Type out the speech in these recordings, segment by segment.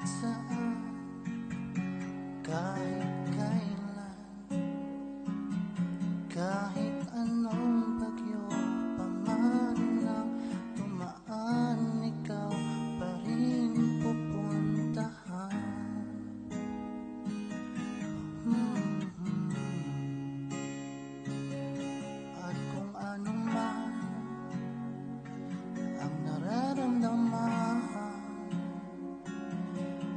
saan, kahit kailan, kahit anong bagyo pa man ang tumaan, ikaw pa rin pupuntahan. At kung ano man ang nararamdaman,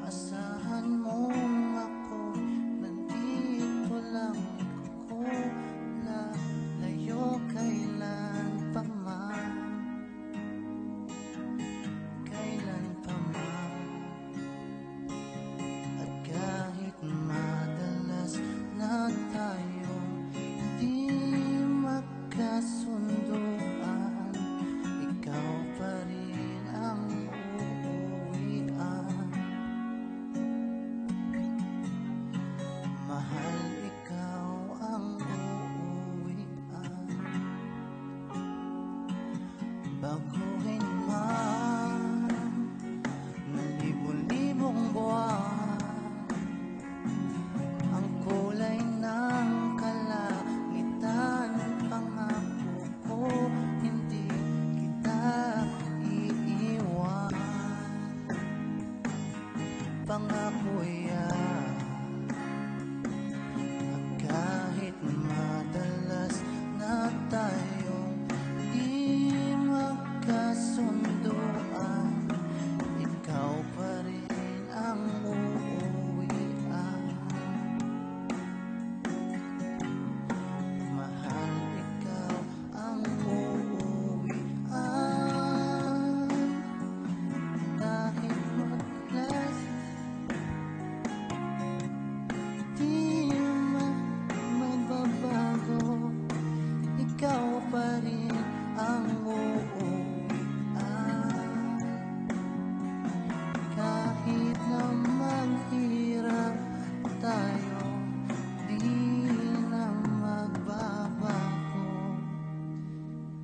asahan mong ako nandito lang ako, lalayo kailan pa man, kailan pa man. At kahit madalas na tayong di magkasunduan, ikaw pa rin ang uuwian. Mahal, ikaw ang uuwian. Baguhin man ng libo-libong buwan ang kulay ng kalangitan, pangako ko hindi kita iiwan. Pangako yan. At kahit madalas na tayong di magkasunduan, ikaw pa rin ang uuwian. Mahal, ikaw ang uuwian. Kahit madalas di magbabago, ikaw pa rin ang uuwian. Kahit na maghirap tayo, di na magbabago,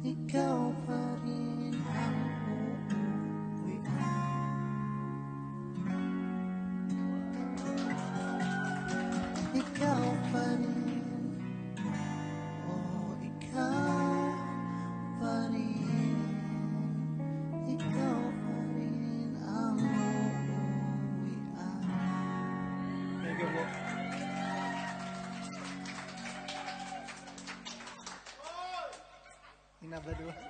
ikaw pa rin ang uuwian. Ikaw pa rin, oh ikaw pa rin, ikaw pa rin ang uuwian. Thank you po. Inabado.